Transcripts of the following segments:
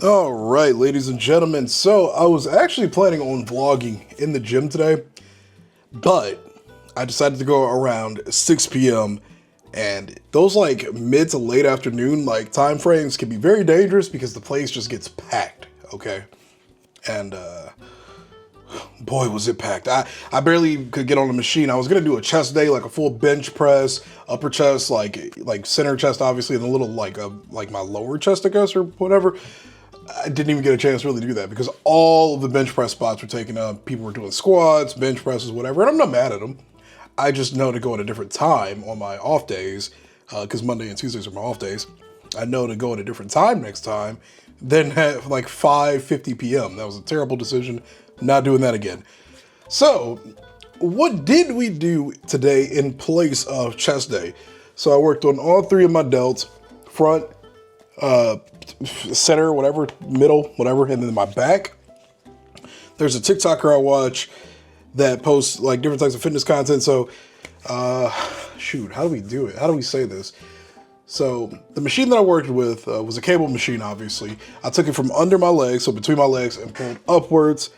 All right, ladies and gentlemen. So I was actually planning on vlogging in the gym today, but I decided to go around 6 p.m. and those like mid to late afternoon like time frames can be very dangerous because the place just gets packed. Okay, and boy was it packed. I barely could get on the machine. I was gonna do a chest day, like a full bench press, upper chest, like center chest, obviously, and a little like my lower chest, I guess, or whatever. I didn't even get a chance to really do that because all of the bench press spots were taken up. People were doing squats, bench presses, whatever, and I'm not mad at them. I just know to go at a different time on my off days, because Monday and Tuesdays are my off days. I know to go at a different time next time than at like 5:50 p.m. That was a terrible decision. Not doing that again. So, what did we do today in place of chest day? So I worked on all three of my delts, front, center, whatever, middle, whatever, and then my back. There's a TikToker I watch that posts like different types of fitness content. So, shoot, how do we do it? How do we say this? So the machine that I worked with was a cable machine, obviously. I took it from under my legs, so between my legs, and pulled upwards,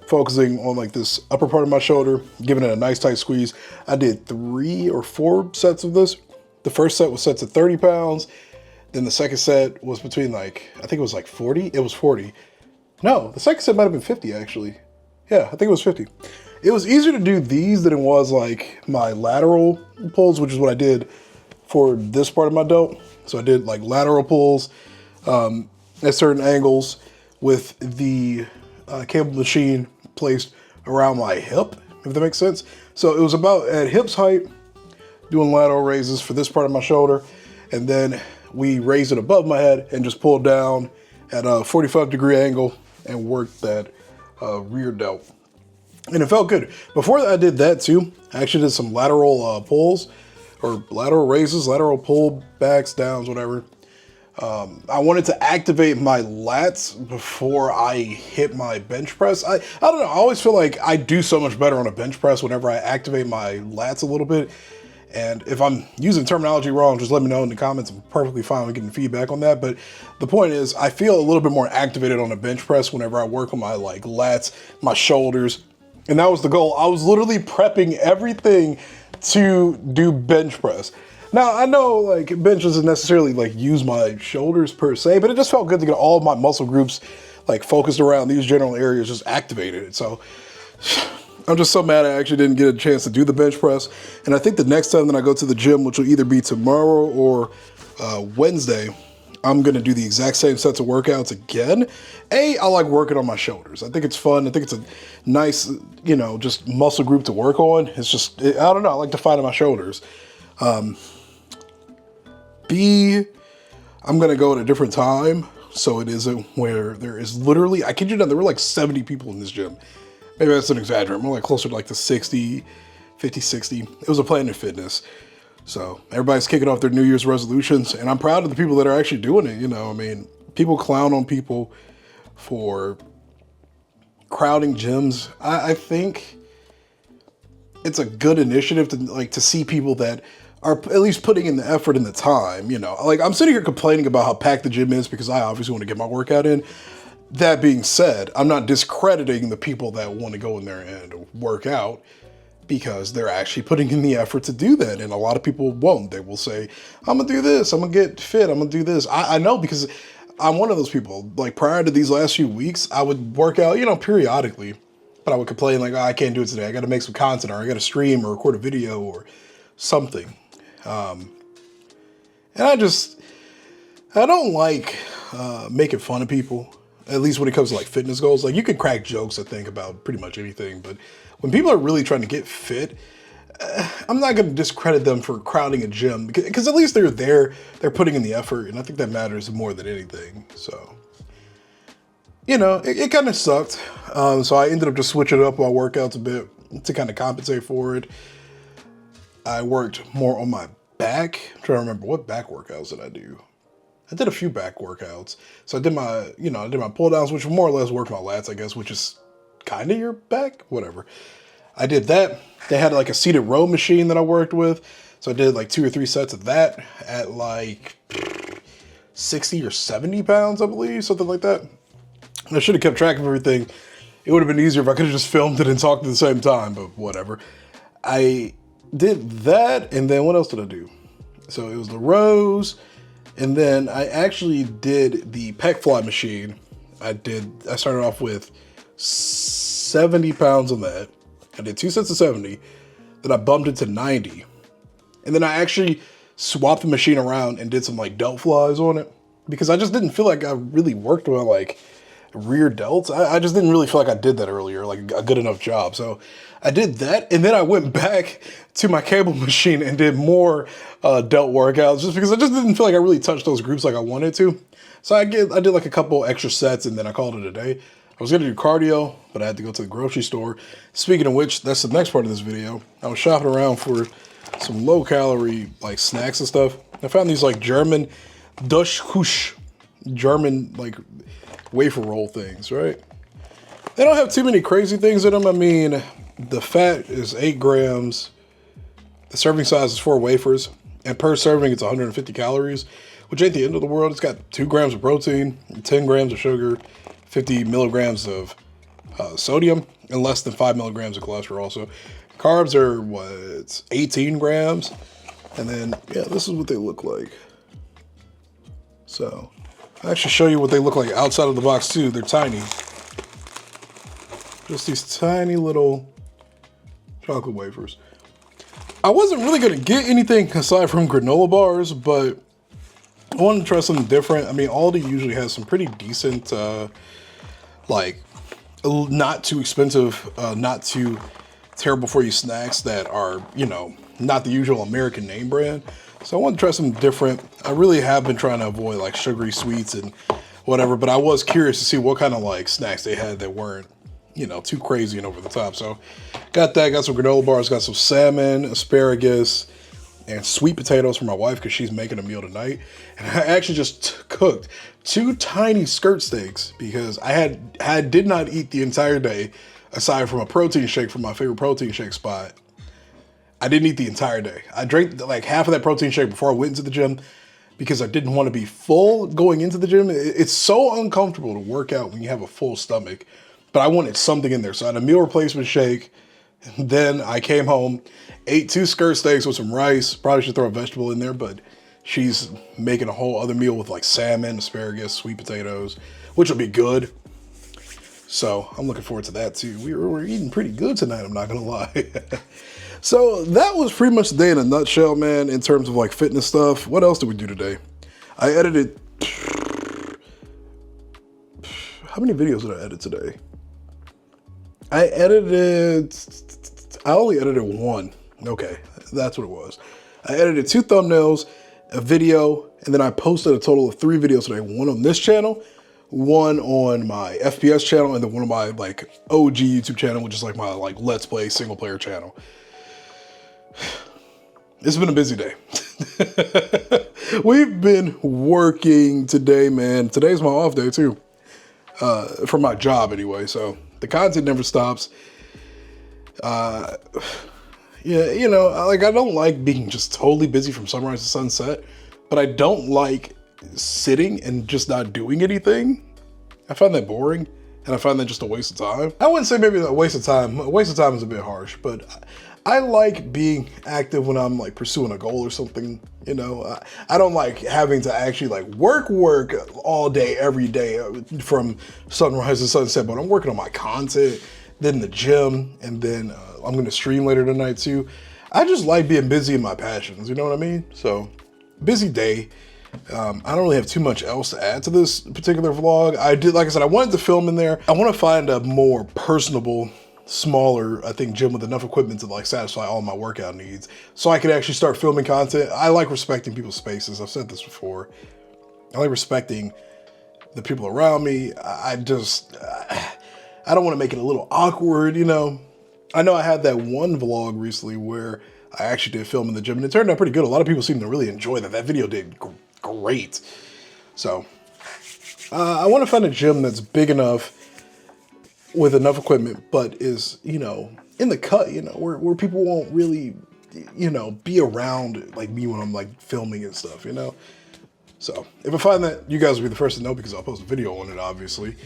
focusing on like this upper part of my shoulder, giving it a nice tight squeeze. I did 3 or 4 sets of this. The first set was set to 30 pounds. Then the second set was between like, I think it was like 40. It was 40. No, the second set might have been 50 actually. Yeah, I think it was 50. It was easier to do these than it was like my lateral pulls, which is what I did for this part of my delt. So I did like lateral pulls at certain angles with the cable machine placed around my hip, if that makes sense. So it was about at hips height, doing lateral raises for this part of my shoulder, and then we raised it above my head and just pulled down at a 45-degree angle and worked that rear delt. And it felt good. Before I did that too, I actually did some lateral pulls or lateral raises, lateral pull backs, downs, whatever. I wanted to activate my lats before I hit my bench press. I don't know, I always feel like I do so much better on a bench press whenever I activate my lats a little bit. And if I'm using terminology wrong, just let me know in the comments. I'm perfectly fine with getting feedback on that. But the point is, I feel a little bit more activated on a bench press whenever I work on my like lats, my shoulders. And that was the goal. I was literally prepping everything to do bench press. Now, I know like bench doesn't necessarily like use my shoulders per se, but it just felt good to get all of my muscle groups like focused around these general areas, just activated. So I'm just so mad I actually didn't get a chance to do the bench press. And I think the next time that I go to the gym, which will either be tomorrow or Wednesday, I'm gonna do the exact same sets of workouts again. I like working on my shoulders. I think it's fun. I think it's a nice, just muscle group to work on. It's just, I don't know, I like to fight on my shoulders. B, I'm gonna go at a different time. So it isn't where there is literally, I kid you not, there were like 70 people in this gym. Maybe that's an exaggerate. More like closer to like the 60, 50, 60. It was a Planet Fitness. So everybody's kicking off their New Year's resolutions, and I'm proud of the people that are actually doing it. I mean, people clown on people for crowding gyms. I think it's a good initiative to see people that are at least putting in the effort and the time. Like I'm sitting here complaining about how packed the gym is because I obviously want to get my workout in. That being said, I'm not discrediting the people that want to go in there and work out because they're actually putting in the effort to do that. And a lot of people won't. They will say, I'm gonna do this, I'm gonna get fit, I'm gonna do this. I know because I'm one of those people. Like prior to these last few weeks, I would work out, periodically, but I would complain like, I can't do it today. I gotta make some content, or I gotta stream or record a video or something. And I don't like making fun of people. At least when it comes to like fitness goals. Like you can crack jokes, I think, about pretty much anything, but when people are really trying to get fit, I'm not going to discredit them for crowding a gym because at least they're there, they're putting in the effort, and I think that matters more than anything. So, it kind of sucked. So I ended up just switching up my workouts a bit to kind of compensate for it. I worked more on my back. I'm trying to remember what back workouts did I do. I did a few back workouts. So I did my pull downs, which more or less worked my lats, I guess, which is kind of your back, whatever. I did that. They had like a seated row machine that I worked with. So I did like 2 or 3 sets of that at like 60 or 70 pounds, I believe, something like that. I should have kept track of everything. It would have been easier if I could have just filmed it and talked at the same time, but whatever. I did that, and then what else did I do? So it was the rows, and then I actually did the pec fly machine. I started off with 70 pounds on that. I did 2 sets of 70, then I bumped it to 90. And then I actually swapped the machine around and did some like delt flies on it, because I just didn't feel like I really worked on like rear delts. I just didn't really feel like I did that earlier, like a good enough job. So I did that, and then I went back to my cable machine and did more delt workouts, just because I just didn't feel like I really touched those groups like I wanted to. So I did like a couple extra sets, and then I called it a day. I was gonna do cardio, but I had to go to the grocery store. Speaking of which, that's the next part of this video. I was shopping around for some low calorie like snacks and stuff. I found these like German Duschkusch, German like wafer roll things, right? They don't have too many crazy things in them. I mean, the fat is 8 grams. The serving size is 4 wafers. And per serving, it's 150 calories, which ain't the end of the world. It's got 2 grams of protein, 10 grams of sugar, 50 milligrams of sodium, and less than 5 milligrams of cholesterol. So carbs are, what, 18 grams? And then, yeah, this is what they look like. So I'll actually show you what they look like outside of the box too. They're tiny. Just these tiny little chocolate wafers. I wasn't really gonna get anything aside from granola bars, but I wanted to try something different. I mean, Aldi usually has some pretty decent, like, not too expensive, not too terrible for you snacks that are, you know, not the usual American name brand. So I wanted to try something different. I really have been trying to avoid like sugary sweets and whatever, but I was curious to see what kind of like snacks they had that weren't, you know, too crazy and over the top. So got that, got some granola bars, got some salmon, asparagus, and sweet potatoes for my wife because she's making a meal tonight. And I actually just cooked 2 tiny skirt steaks because I did not eat the entire day aside from a protein shake from my favorite protein shake spot. I didn't eat the entire day. I drank like half of that protein shake before I went into the gym because I didn't want to be full going into the gym. It's so uncomfortable to work out when you have a full stomach, but I wanted something in there. So I had a meal replacement shake. Then I came home, ate 2 skirt steaks with some rice. Probably should throw a vegetable in there, but she's making a whole other meal with like salmon, asparagus, sweet potatoes, which will be good. So I'm looking forward to that too. We're eating pretty good tonight, I'm not gonna lie. So that was pretty much the day in a nutshell, man, in terms of like fitness stuff. What else did we do today? I edited, how many videos did I edit today? I only edited 1. Okay, that's what it was. I edited 2 thumbnails, a video, and then I posted a total of 3 videos today. 1 on this channel, 1 on my FPS channel, and then 1 on my like OG YouTube channel, which is like my like Let's Play single player channel. It's been a busy day. We've been working today, man. Today's my off day too, for my job anyway. So the content never stops. Yeah, you know, like I don't like being just totally busy from sunrise to sunset, but I don't like sitting and just not doing anything. I find that boring, and I find that just a waste of time. I wouldn't say maybe a waste of time. A waste of time is a bit harsh, but I like being active when I'm like pursuing a goal or something, you know. I don't like having to actually like work all day, every day from sunrise to sunset, but I'm working on my content, then the gym, and then I'm gonna stream later tonight too. I just like being busy in my passions, you know what I mean? So, busy day. I don't really have too much else to add to this particular vlog. Like I said, I wanted to film in there. I wanna find a more personable, smaller, I think, gym with enough equipment to like satisfy all my workout needs so I could actually start filming content. I like respecting people's spaces. I've said this before. I like respecting the people around me. I don't want to make it a little awkward, you know. I know I had that one vlog recently where I actually did film in the gym and it turned out pretty good. A lot of people seem to really enjoy that. That video did great. So I want to find a gym that's big enough with enough equipment, but is, you know, in the cut, you know, where people won't really, you know, be around like me when I'm like filming and stuff, you know? So if I find that, you guys will be the first to know because I'll post a video on it, obviously.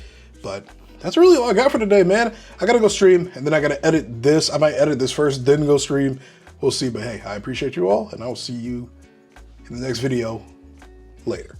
But that's really all I got for today, man. I gotta go stream, and then I gotta edit this. I might edit this first, then go stream. We'll see, but hey, I appreciate you all, and I will see you in the next video later.